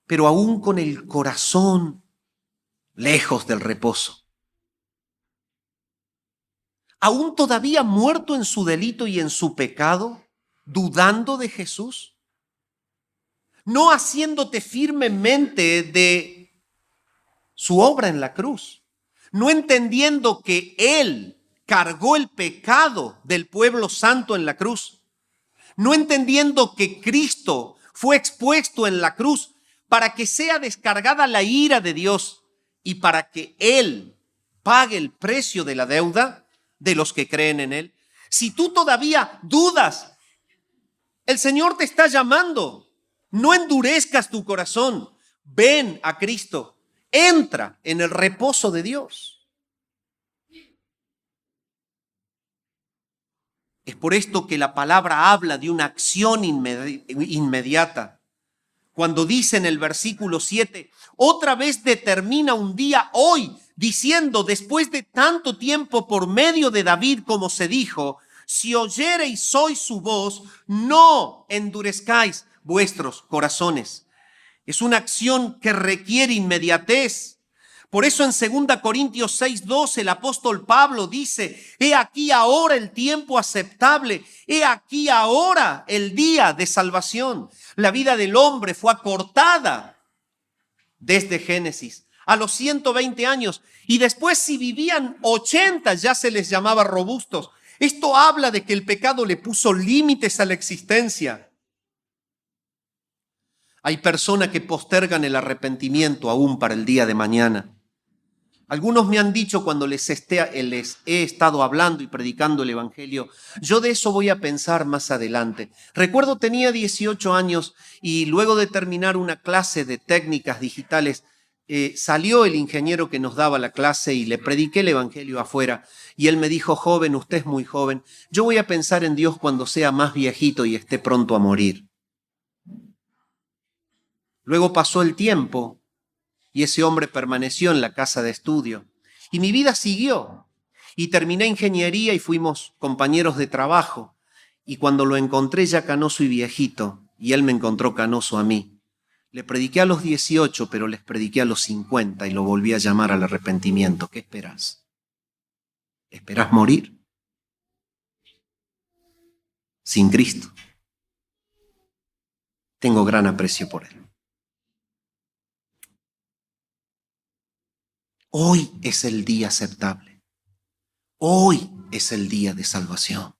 pero aún con el corazón lejos del reposo. Aún todavía muerto en su delito y en su pecado, dudando de Jesús, no haciéndote firmemente de su obra en la cruz, no entendiendo que Él cargó el pecado del pueblo santo en la cruz, no entendiendo que Cristo fue expuesto en la cruz para que sea descargada la ira de Dios y para que Él pague el precio de la deuda de los que creen en Él. Si tú todavía dudas, el Señor te está llamando. No endurezcas tu corazón. Ven a Cristo. Entra en el reposo de Dios. Es por esto que la palabra habla de una acción inmediata. Cuando dice en el versículo 7, otra vez determina un día hoy, diciendo, después de tanto tiempo por medio de David, como se dijo, si oyereis hoy su voz, no endurezcáis vuestros corazones. Es una acción que requiere inmediatez. Por eso en 2 Corintios 6:12 el apóstol Pablo dice, he aquí ahora el tiempo aceptable, he aquí ahora el día de salvación. La vida del hombre fue acortada desde Génesis a los 120 años y después si vivían 80 ya se les llamaba robustos. Esto habla de que el pecado le puso límites a la existencia. Hay personas que postergan el arrepentimiento aún para el día de mañana. Algunos me han dicho cuando les he estado hablando y predicando el Evangelio, yo de eso voy a pensar más adelante. Recuerdo tenía 18 años y luego de terminar una clase de técnicas digitales, salió el ingeniero que nos daba la clase y le prediqué el Evangelio afuera. Y él me dijo, joven, usted es muy joven, yo voy a pensar en Dios cuando sea más viejito y esté pronto a morir. Luego pasó el tiempo y ese hombre permaneció en la casa de estudio. Y mi vida siguió. Y terminé ingeniería y fuimos compañeros de trabajo. Y cuando lo encontré ya canoso y viejito, y él me encontró canoso a mí, le prediqué a los 18, pero les prediqué a los 50 y lo volví a llamar al arrepentimiento. ¿Qué esperás? ¿Esperás morir? Sin Cristo. Tengo gran aprecio por Él. Hoy es el día aceptable. Hoy es el día de salvación.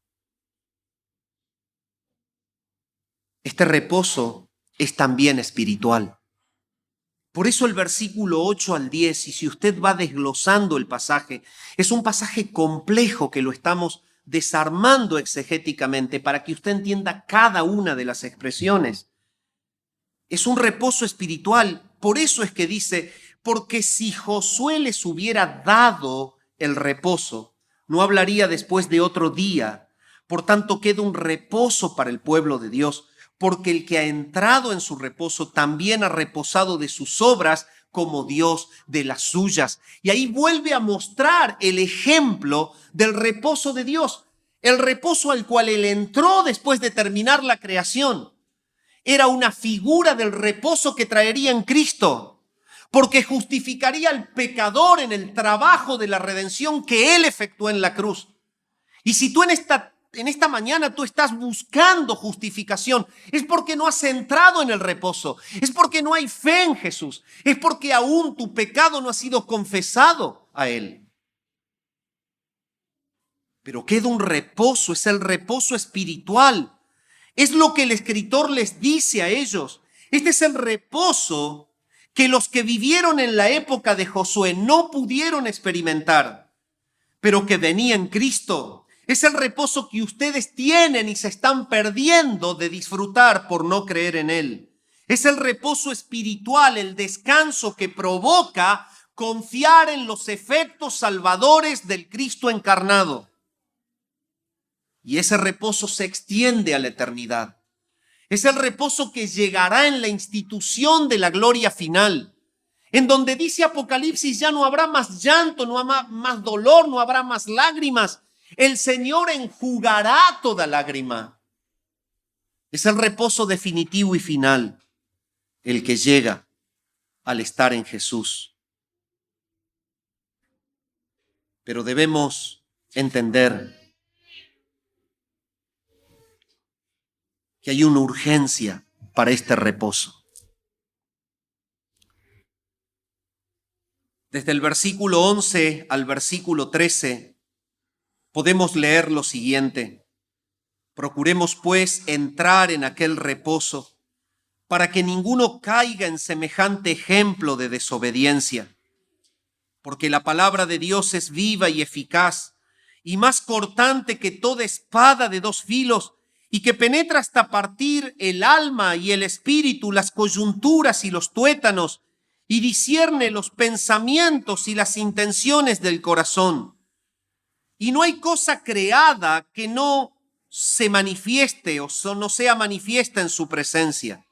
Este reposo es también espiritual. Por eso el versículo 8 al 10, y si usted va desglosando el pasaje, es un pasaje complejo que lo estamos desarmando exegéticamente para que usted entienda cada una de las expresiones. Es un reposo espiritual. Por eso es que dice, porque si Josué les hubiera dado el reposo, no hablaría después de otro día. Por tanto, queda un reposo para el pueblo de Dios, porque el que ha entrado en su reposo también ha reposado de sus obras como Dios de las suyas. Y ahí vuelve a mostrar el ejemplo del reposo de Dios, el reposo al cual Él entró después de terminar la creación. Era una figura del reposo que traería en Cristo, porque justificaría al pecador en el trabajo de la redención que Él efectuó en la cruz. Y si tú en esta mañana tú estás buscando justificación, es porque no has entrado en el reposo, es porque no hay fe en Jesús, es porque aún tu pecado no ha sido confesado a Él. Pero queda un reposo, es el reposo espiritual. Es lo que el escritor les dice a ellos. Este es el reposo que los que vivieron en la época de Josué no pudieron experimentar, pero que venía en Cristo. Es el reposo que ustedes tienen y se están perdiendo de disfrutar por no creer en Él. Es el reposo espiritual, el descanso que provoca confiar en los efectos salvadores del Cristo encarnado. Y ese reposo se extiende a la eternidad. Es el reposo que llegará en la institución de la gloria final, en donde dice Apocalipsis, ya no habrá más llanto, no habrá más dolor, no habrá más lágrimas. El Señor enjugará toda lágrima. Es el reposo definitivo y final, el que llega al estar en Jesús. Pero debemos entender que hay una urgencia para este reposo. Desde el versículo 11 al versículo 13 podemos leer lo siguiente: procuremos pues entrar en aquel reposo, para que ninguno caiga en semejante ejemplo de desobediencia. Porque la palabra de Dios es viva y eficaz, y más cortante que toda espada de dos filos, y que penetra hasta partir el alma y el espíritu, las coyunturas y los tuétanos, y discierne los pensamientos y las intenciones del corazón. Y no hay cosa creada que no se manifieste o no sea manifiesta en su presencia.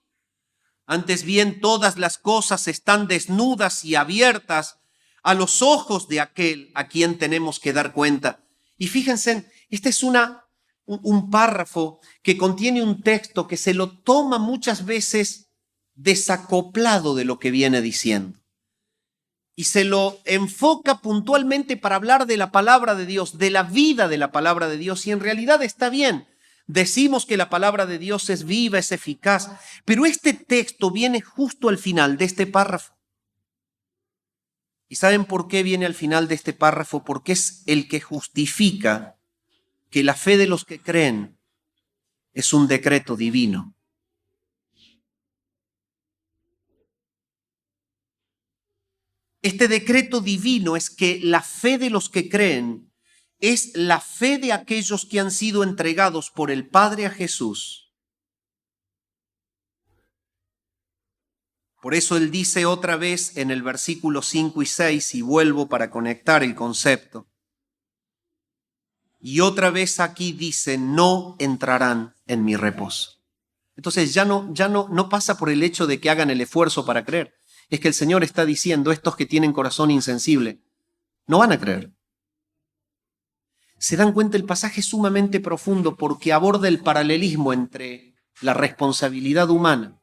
Antes bien, todas las cosas están desnudas y abiertas a los ojos de aquel a quien tenemos que dar cuenta. Y fíjense, este es un párrafo que contiene un texto que se lo toma muchas veces desacoplado de lo que viene diciendo. Y se lo enfoca puntualmente para hablar de la palabra de Dios, de la vida de la palabra de Dios. Y en realidad está bien. Decimos que la palabra de Dios es viva, es eficaz, pero este texto viene justo al final de este párrafo. ¿Y saben por qué viene al final de este párrafo? Porque es el que justifica que la fe de los que creen es un decreto divino. Este decreto divino es que la fe de los que creen es la fe de aquellos que han sido entregados por el Padre a Jesús. Por eso él dice otra vez en el versículo 5 y 6, y vuelvo para conectar el concepto. Y otra vez aquí dice, no entrarán en mi reposo. Entonces ya no pasa por el hecho de que hagan el esfuerzo para creer. Es que el Señor está diciendo, estos que tienen corazón insensible, no van a creer. Se dan cuenta, el pasaje es sumamente profundo porque aborda el paralelismo entre la responsabilidad humana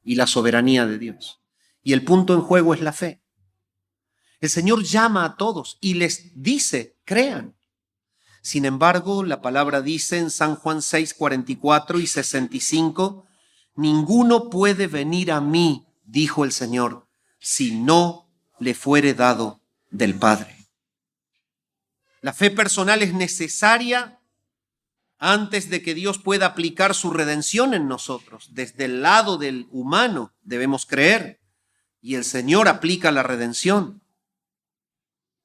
y la soberanía de Dios. Y el punto en juego es la fe. El Señor llama a todos y les dice, crean. Sin embargo, la palabra dice en San Juan 6, 44 y 65, ninguno puede venir a mí, dijo el Señor, si no le fuere dado del Padre. La fe personal es necesaria antes de que Dios pueda aplicar su redención en nosotros. Desde el lado del humano debemos creer y el Señor aplica la redención.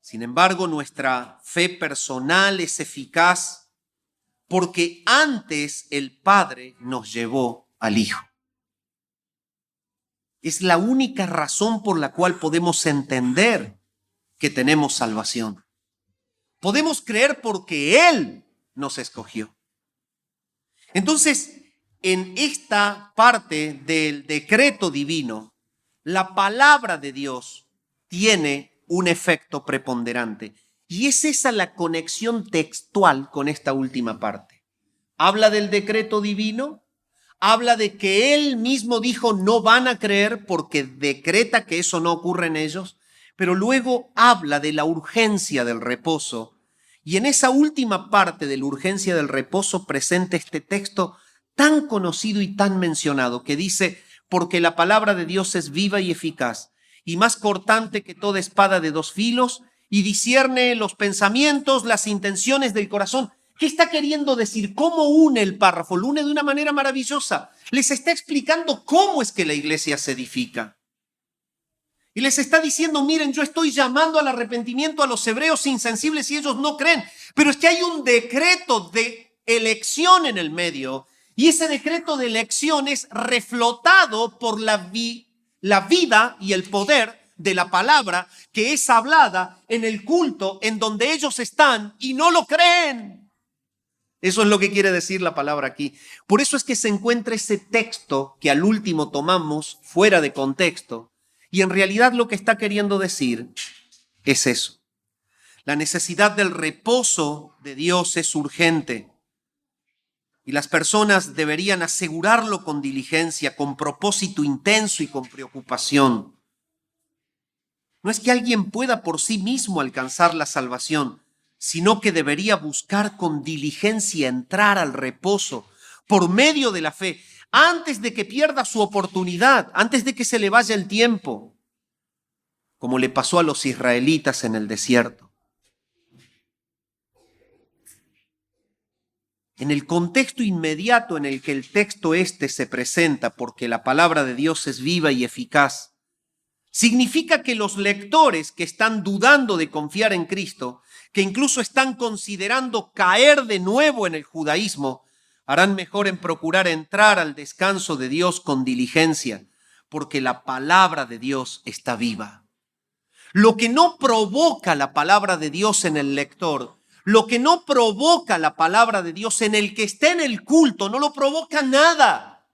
Sin embargo, nuestra fe personal es eficaz porque antes el Padre nos llevó al Hijo. Es la única razón por la cual podemos entender que tenemos salvación. Podemos creer porque Él nos escogió. Entonces, en esta parte del decreto divino, la palabra de Dios tiene un efecto preponderante. Y es esa la conexión textual con esta última parte. Habla del decreto divino, habla de que Él mismo dijo no van a creer porque decreta que eso no ocurre en ellos, pero luego habla de la urgencia del reposo. Y en esa última parte de la urgencia del reposo presenta este texto tan conocido y tan mencionado que dice, porque la palabra de Dios es viva y eficaz y más cortante que toda espada de dos filos y discierne los pensamientos, las intenciones del corazón. ¿Qué está queriendo decir? ¿Cómo une el párrafo? Lo une de una manera maravillosa. Les está explicando cómo es que la iglesia se edifica. Y les está diciendo, miren, yo estoy llamando al arrepentimiento a los hebreos insensibles y ellos no creen. Pero es que hay un decreto de elección en el medio. Y ese decreto de elección es reflotado por la vida y el poder de la palabra que es hablada en el culto en donde ellos están y no lo creen. Eso es lo que quiere decir la palabra aquí. Por eso es que se encuentra ese texto que al último tomamos fuera de contexto. Y en realidad lo que está queriendo decir es eso. La necesidad del reposo de Dios es urgente. Y las personas deberían asegurarlo con diligencia, con propósito intenso y con preocupación. No es que alguien pueda por sí mismo alcanzar la salvación, sino que debería buscar con diligencia entrar al reposo por medio de la fe, antes de que pierda su oportunidad, antes de que se le vaya el tiempo, como le pasó a los israelitas en el desierto. En el contexto inmediato en el que el texto se presenta, porque la palabra de Dios es viva y eficaz, significa que los lectores que están dudando de confiar en Cristo, que incluso están considerando caer de nuevo en el judaísmo, harán mejor en procurar entrar al descanso de Dios con diligencia, porque la palabra de Dios está viva. Lo que no provoca la palabra de Dios en el lector, lo que no provoca la palabra de Dios en el que está en el culto, no lo provoca nada.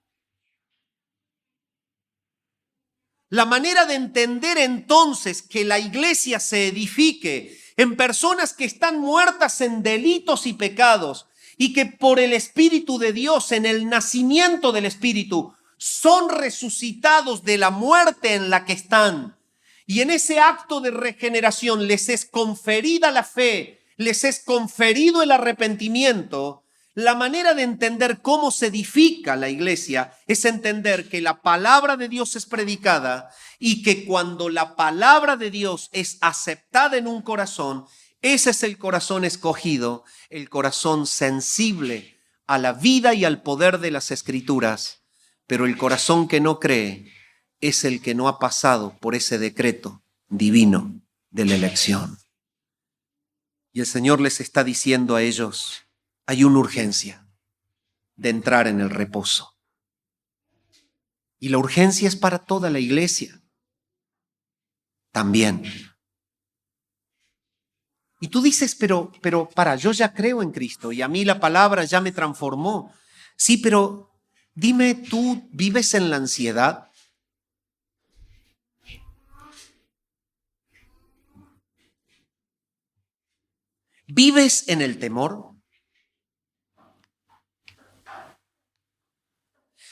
La manera de entender entonces que la iglesia se edifique en personas que están muertas en delitos y pecados y que por el Espíritu de Dios, en el nacimiento del Espíritu, son resucitados de la muerte en la que están. Y en ese acto de regeneración les es conferida la fe, les es conferido el arrepentimiento. La manera de entender cómo se edifica la iglesia es entender que la palabra de Dios es predicada y que cuando la palabra de Dios es aceptada en un corazón, ese es el corazón escogido, el corazón sensible a la vida y al poder de las Escrituras. Pero el corazón que no cree es el que no ha pasado por ese decreto divino de la elección. Y el Señor les está diciendo a ellos, hay una urgencia de entrar en el reposo. Y la urgencia es para toda la iglesia también. Y tú dices, pero yo ya creo en Cristo y a mí la palabra ya me transformó. Sí, pero dime, ¿tú vives en la ansiedad? ¿Vives en el temor?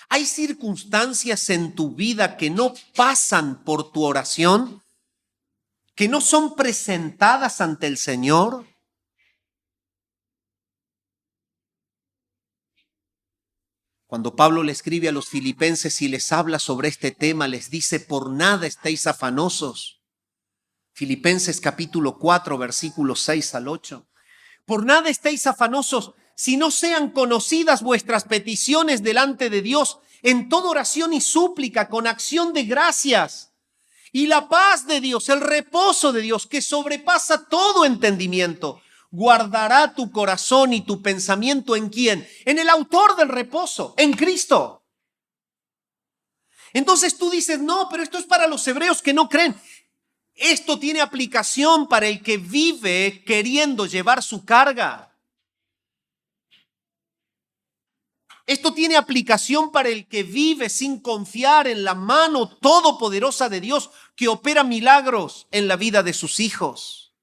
¿Hay circunstancias en tu vida que no pasan por tu oración? ¿Que no son presentadas ante el Señor? Cuando Pablo le escribe a los filipenses y les habla sobre este tema, les dice, por nada estéis afanosos. Filipenses capítulo 4, versículos 6 al 8. Por nada estéis afanosos, si no sean conocidas vuestras peticiones delante de Dios en toda oración y súplica con acción de gracias. Y la paz de Dios, el reposo de Dios, que sobrepasa todo entendimiento, guardará tu corazón y tu pensamiento ¿en quién? En el autor del reposo, en Cristo. Entonces tú dices, no, pero esto es para los hebreos que no creen. Esto tiene aplicación para el que vive queriendo llevar su carga. Esto tiene aplicación para el que vive sin confiar en la mano todopoderosa de Dios que opera milagros en la vida de sus hijos.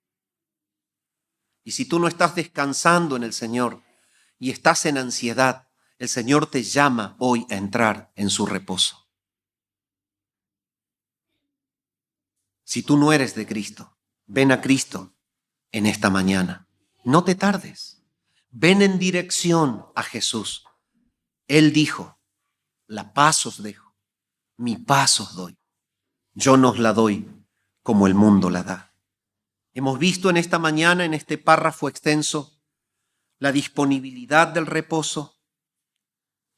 Y si tú no estás descansando en el Señor y estás en ansiedad, el Señor te llama hoy a entrar en su reposo. Si tú no eres de Cristo, ven a Cristo en esta mañana. No te tardes. Ven en dirección a Jesús. Él dijo, la paz os dejo, mi paz os doy. Yo no os la doy como el mundo la da. Hemos visto en esta mañana, en este párrafo extenso, la disponibilidad del reposo.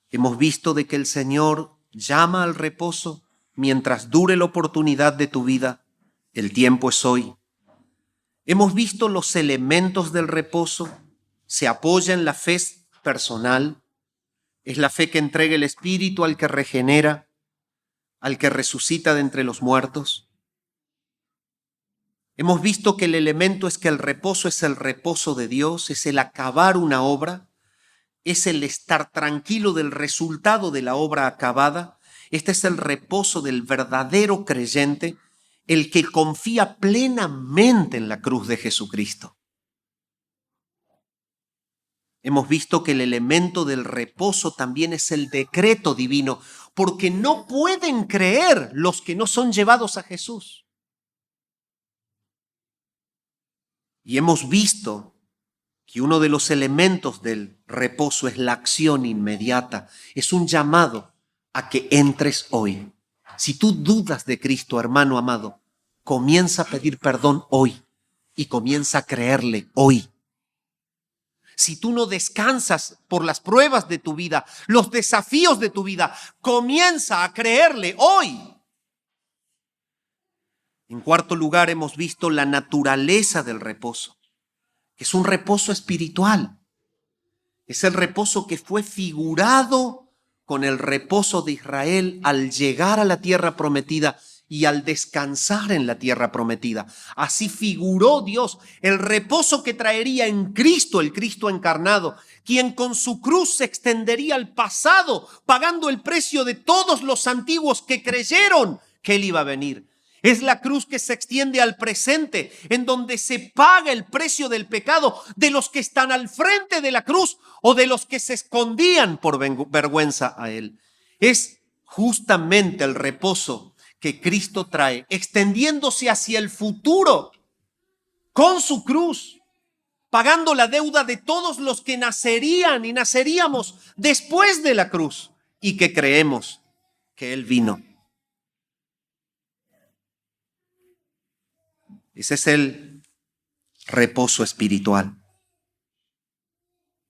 Hemos visto de que el Señor llama al reposo mientras dure la oportunidad de tu vida. El tiempo es hoy. Hemos visto los elementos del reposo. Se apoya en la fe personal. Es la fe que entrega el Espíritu al que regenera, al que resucita de entre los muertos. Hemos visto que el elemento es que el reposo es el reposo de Dios, es el acabar una obra, es el estar tranquilo del resultado de la obra acabada. Este es el reposo del verdadero creyente, el que confía plenamente en la cruz de Jesucristo. Hemos visto que el elemento del reposo también es el decreto divino, porque no pueden creer los que no son llevados a Jesús. Y hemos visto que uno de los elementos del reposo es la acción inmediata. Es un llamado a que entres hoy. Si tú dudas de Cristo, hermano amado, comienza a pedir perdón hoy y comienza a creerle hoy. Si tú no descansas por las pruebas de tu vida, los desafíos de tu vida, comienza a creerle hoy. En cuarto lugar, hemos visto la naturaleza del reposo, que es un reposo espiritual. Es el reposo que fue figurado con el reposo de Israel al llegar a la tierra prometida y al descansar en la tierra prometida. Así figuró Dios el reposo que traería en Cristo, el Cristo encarnado, quien con su cruz se extendería al pasado, pagando el precio de todos los antiguos que creyeron que Él iba a venir. Es la cruz que se extiende al presente, en donde se paga el precio del pecado de los que están al frente de la cruz o de los que se escondían por vergüenza a Él. Es justamente el reposo que Cristo trae, extendiéndose hacia el futuro con su cruz, pagando la deuda de todos los que nacerían y naceríamos después de la cruz y que creemos que Él vino. Ese es el reposo espiritual.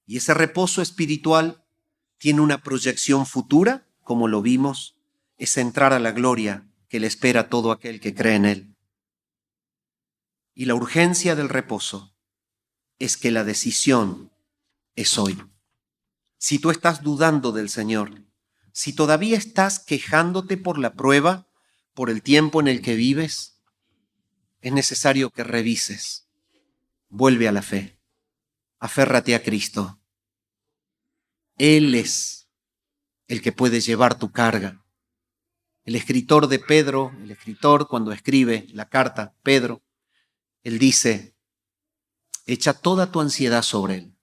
Y ese reposo espiritual tiene una proyección futura, como lo vimos, es entrar a la gloria que le espera a todo aquel que cree en Él. Y la urgencia del reposo es que la decisión es hoy. Si tú estás dudando del Señor, si todavía estás quejándote por la prueba, por el tiempo en el que vives, es necesario que revises. Vuelve a la fe. Aférrate a Cristo. Él es el que puede llevar tu carga. El escritor de Pedro, el escritor cuando escribe la carta, Pedro, él dice, echa toda tu ansiedad sobre Él,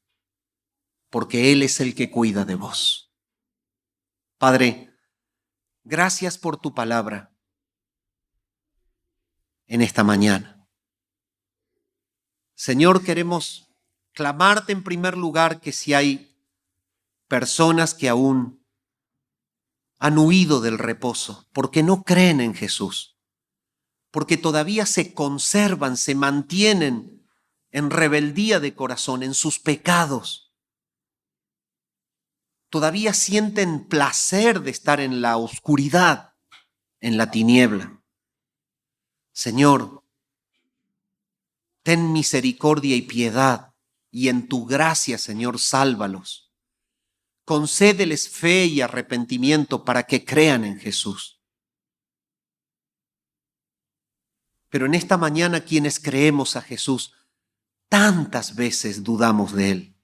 porque Él es el que cuida de vos. Padre, gracias por tu palabra en esta mañana. Señor, queremos clamarte en primer lugar que si hay personas que aún han huido del reposo porque no creen en Jesús, porque todavía se conservan, se mantienen en rebeldía de corazón, en sus pecados, todavía sienten placer de estar en la oscuridad, en la tiniebla. Señor, ten misericordia y piedad, y en tu gracia, Señor, sálvalos. Concédeles fe y arrepentimiento para que crean en Jesús. Pero en esta mañana, quienes creemos a Jesús, tantas veces dudamos de Él.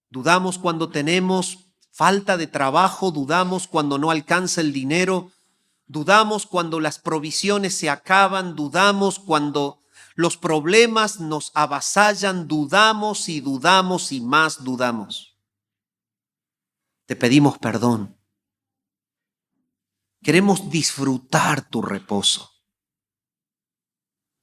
Dudamos cuando tenemos falta de trabajo, dudamos cuando no alcanza el dinero, dudamos cuando las provisiones se acaban, dudamos cuando los problemas nos avasallan, dudamos y dudamos y más dudamos. Te pedimos perdón. Queremos disfrutar tu reposo.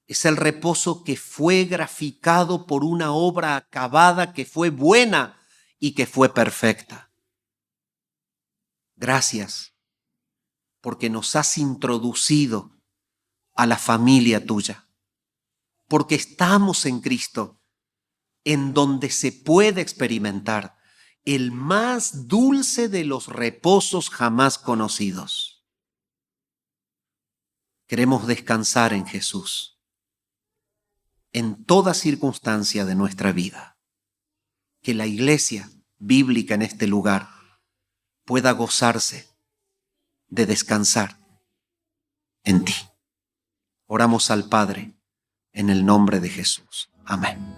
Es el reposo que fue graficado por una obra acabada, que fue buena y que fue perfecta. Gracias, porque nos has introducido a la familia tuya, porque estamos en Cristo, en donde se puede experimentar el más dulce de los reposos jamás conocidos. Queremos descansar en Jesús, en toda circunstancia de nuestra vida. Que la iglesia bíblica en este lugar pueda gozarse de descansar en ti. Oramos al Padre en el nombre de Jesús. Amén.